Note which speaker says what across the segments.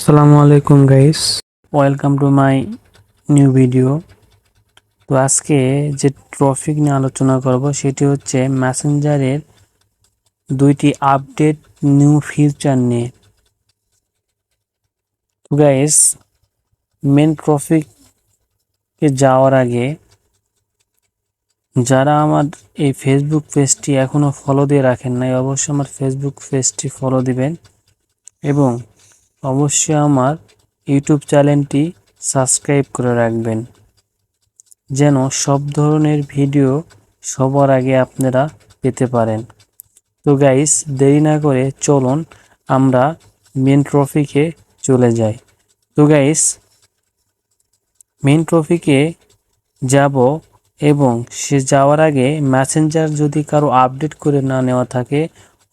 Speaker 1: আসসালামু আলাইকুম guys, welcome to my new video. তো আজকে যে টপিক নিয়ে আলোচনা করব সেটি হচ্ছে মেসেঞ্জারের দুইটি আপডেট নিউ ফিচার নিয়ে। তো গাইস, মেন টপিকে যাওয়ার আগে যারা আমার এই ফেসবুক পেজটি এখনও ফলো দিয়ে রাখেন নাই, অবশ্যই আমার ফেসবুক পেজটি ফলো দিবেন এবং অবশ্যই আমার ইউটিউব চ্যানেলটি সাবস্ক্রাইব করে রাখবেন, যেন সব ধরনের ভিডিও সবার আগে আপনারা পেতে পারেন। তো গাইস, দেরি না করে চলুন আমরা মেন টপিকে চলে যাই। তো গাইস, মেন টপিকে যাব এবং সে যাওয়ার আগে মেসেঞ্জার যদি কারো আপডেট করে না নেওয়া থাকে,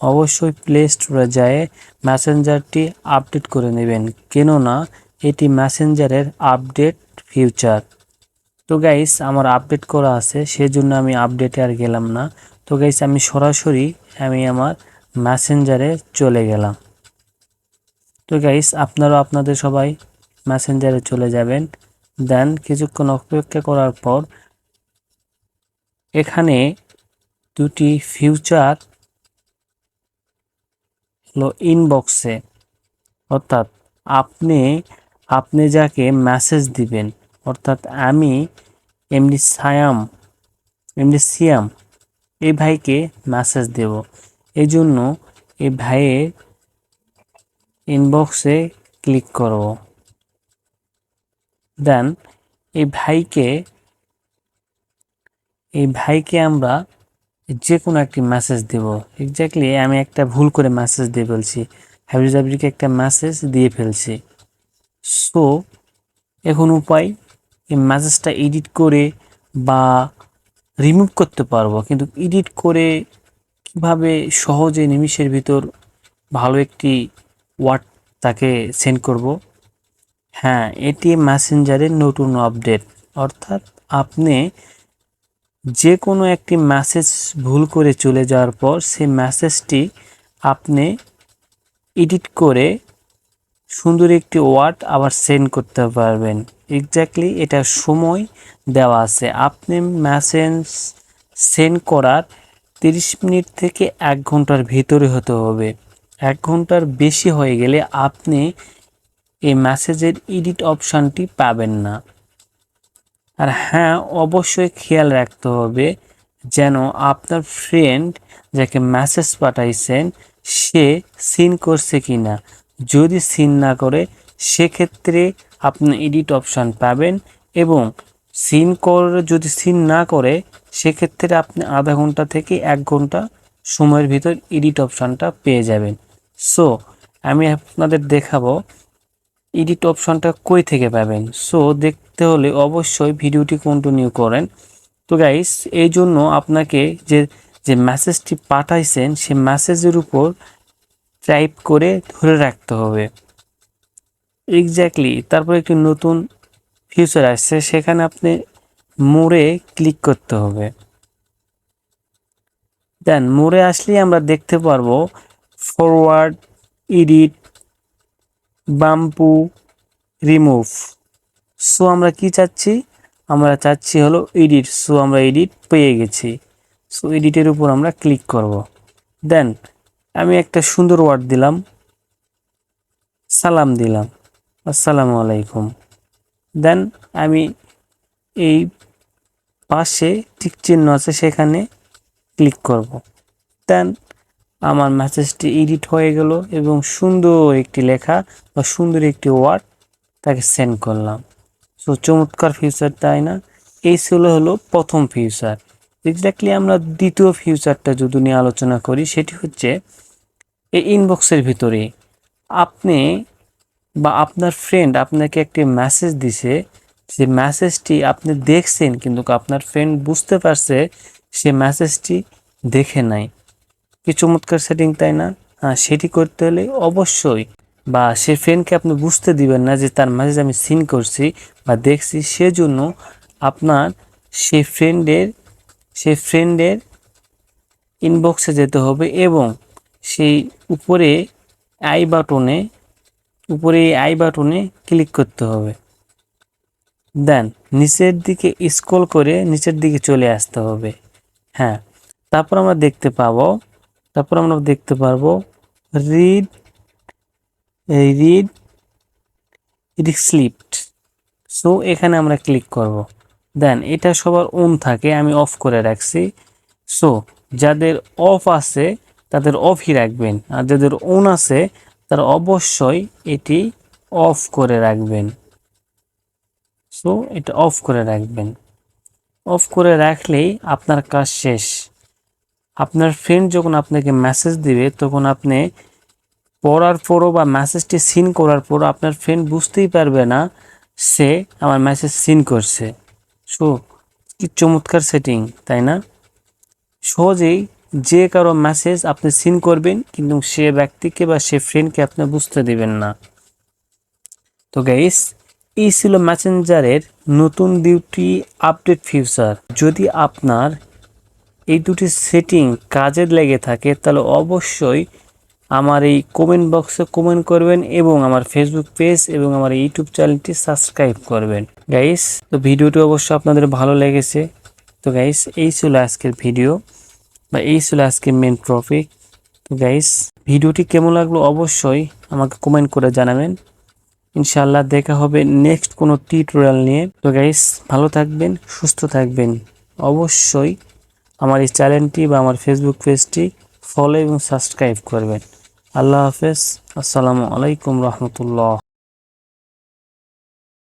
Speaker 1: অবশ্যই প্লে স্টোরে যায় মেসেঞ্জারটি আপডেট করে নেবেন, কেননা এটি মেসেঞ্জারের আপডেট ফিউচার। তো গাইস, আমার আপডেট করা আছে, সেজন্য আমি আপডেটে আর গেলাম না। তো গাইস, আমি সরাসরি আমার মেসেঞ্জারে চলে গেলাম। তো গাইস, আপনারাও আপনাদের সবাই মেসেঞ্জারে চলে যাবেন। দেন কিছুক্ষণ অপেক্ষা করার পর এখানে দুটি ফিউচার হলো ইনবক্সে, অর্থাৎ আপনি আপনি যাকে মেসেজ দিবেন, অর্থাৎ আমি এমডি সিয়াম এই ভাইকে মেসেজ দেব। এই জন্য এই ভাইয়ের ইনবক্সে ক্লিক করব। দেন এই ভাইকে আমরা যে কোনো একটি মেসেজ দেব। এক্স্যাক্টলি আমি একটা ভুল করে মেসেজ দিয়ে ফেলছি, হাবিব জাবরিকে একটা মেসেজ দিয়ে ফেলছি। সো এখন উপায়, এই মেসেজটা এডিট করে বা রিমুভ করতে পারবো, কিন্তু এডিট করে কিভাবে সহজে নিমিষের ভিতর ভালো একটি ওয়ার্ড তাকে সেন্ড করব? হ্যাঁ, এটি মেসেঞ্জারের নতুন আপডেট। অর্থাৎ আপনি যে কোনো একটি মেসেজ ভুল করে চলে যাওয়ার পর সেই মেসেজটি আপনি এডিট করে সুন্দর একটি ওয়ার্ড আবার সেন্ড করতে পারবেন। এক্স্যাক্টলি এটা সময় দেওয়া আছে। আপনি মেসেজ সেন্ড করার 30 মিনিট থেকে 1 ঘন্টার ভিতরে হতে হবে। 1 ঘন্টার বেশি হয়ে গেলে আপনি এই মেসেজের এডিট অপশানটি পাবেন না। আর হ্যাঁ, অবশ্যই খেয়াল রাখতে হবে যেন আপনার ফ্রেন্ড যাকে মেসেজ পাঠাইছেন সে সিন করছে কিনা। যদি সিন না করে সেক্ষেত্রে আপনি এডিট অপশান পাবেন, এবং যদি সিন না করে সেক্ষেত্রে আপনি আধা ঘন্টা থেকে 1 ঘন্টা সময়ের ভিতর এডিট অপশানটা পেয়ে যাবেন। সো আমি আপনাদের দেখাবো এডিট অপশনটা কই থেকে পাবেন। সো দেখতে হলে অবশ্যই ভিডিওটি কন্টিনিউ করেন। তো গাইস, এই জন্য আপনাকে যে মেসেজটি পাঠাইছেন সে মেসেজের উপর টাইপ করে ধরে রাখতে হবে। এক্স্যাক্টলি তারপর একটি নতুন ফিচার আসছে, সেখানে আপনি মোড়ে ক্লিক করতে হবে। দেন মোড়ে আসলেই আমরা দেখতে পারবো ফরওয়ার্ড, এডিট, বাম্পু, রিমুভ। সো আমরা কি চাচ্ছি? আমরা চাচ্ছি হলো এডিট। সো আমরা এডিট পেয়ে গেছি। সো এডিটের উপর আমরা ক্লিক করব। দেন আমি একটা সুন্দর ওয়ার্ড দিলাম, সালাম দিলাম, আসসালামু আলাইকুম। দেন আমি এই পাশে টিক চিহ্ন আছে সেখানে ক্লিক করব। দেন আমার মেসেজটি এডিট হয়ে গেল এবং সুন্দর একটি লেখা বা সুন্দর একটি ওয়ার্ড তাকে সেন্ড করলাম। সো চমৎকার ফিউচার, তাই না? এই ছিল হলো প্রথম ফিউচার। এক্স্যাক্টলি আমরা দ্বিতীয় ফিউচারটা যদি নিয়ে আলোচনা করি, সেটি হচ্ছে এই ইনবক্সের ভিতরে আপনি বা আপনার ফ্রেন্ড আপনাকে একটি মেসেজ দিছে, সে মেসেজটি আপনি দেখছেন কিন্তু আপনার ফ্রেন্ড বুঝতে পারছে সে মেসেজটি দেখে নাই। কি চমৎকার সেটিং, তাই না? হ্যাঁ, সেটি করতে হলে অবশ্যই বা সে ফ্রেন্ডকে আপনি বুঝতে দিবেন না যে তার মেসেজ আমি সিন করছি বা দেখছি, সেজন্য আপনার সেই ফ্রেন্ডের ইনবক্সে যেতে হবে এবং সেই উপরে আই বাটনে উপরে এই আই বাটনে ক্লিক করতে হবে। দেন নিচের দিকে স্ক্রল করে নিচের দিকে চলে আসতে হবে। হ্যাঁ, তারপর আমরা দেখতে পারবো রিড রিড রিসিপ্ট। সো এখানে আমরা ক্লিক করব। দেন এটা সবার অন থাকে, আমি অফ করে রাখছি। সো যাদের অফ আছে তাদের অফই রাখবেন, আর যাদের অন আছে তারা অবশ্যই এটি অফ করে রাখবেন। সো এটা অফ করে রাখবেন। অফ করে রাখলেই আপনার কাজ শেষ। আপনার ফ্রেন্ড যখন আপনাকে মেসেজ দিবে তখন আপনি পড়ার পরও বা মেসেজটি সিন করার পরও আপনার ফ্রেন্ড বুঝতেই পারবে না সে আমার মেসেজ সিন করছে। সো কি চমৎকার সেটিং, তাই না? সহজেই যে কারো মেসেজ আপনি সিন করবেন কিন্তু সে ব্যক্তিকে বা সে ফ্রেন্ডকে আপনি বুঝতে দিবেন না। তো গাইস, এই ছিল মেসেঞ্জারের নতুন দুটি আপডেট ফিচার। যদি আপনার এই দুটি সেটিং কাজে লেগে থাকে তাহলে অবশ্যই আমার এই কমেন্ট বক্সে কমেন্ট করবেন এবং আমার ফেসবুক পেজ এবং আমার ইউটিউব চ্যানেলটি সাবস্ক্রাইব করবেন। গাইস, তো ভিডিওটি অবশ্যই আপনাদের ভালো লেগেছে। তো গাইস, এই ছিল আজকের ভিডিও বা এই ছিল আজকের মেন টপিক। তো গাইস, ভিডিওটি কেমন লাগলো অবশ্যই আমাকে কমেন্ট করে জানাবেন। ইনশাআল্লাহ দেখা হবে নেক্সট কোনো টিউটোরিয়াল নিয়ে। তো গাইস, ভালো থাকবেন, সুস্থ থাকবেন। অবশ্যই আমার এই চ্যানেলটি বা আমার ফেসবুক পেজটি ফলো এবং সাবস্ক্রাইব করবেন। আল্লাহ হাফেজ। আসসালামু আলাইকুম রহমতুল্লাহ।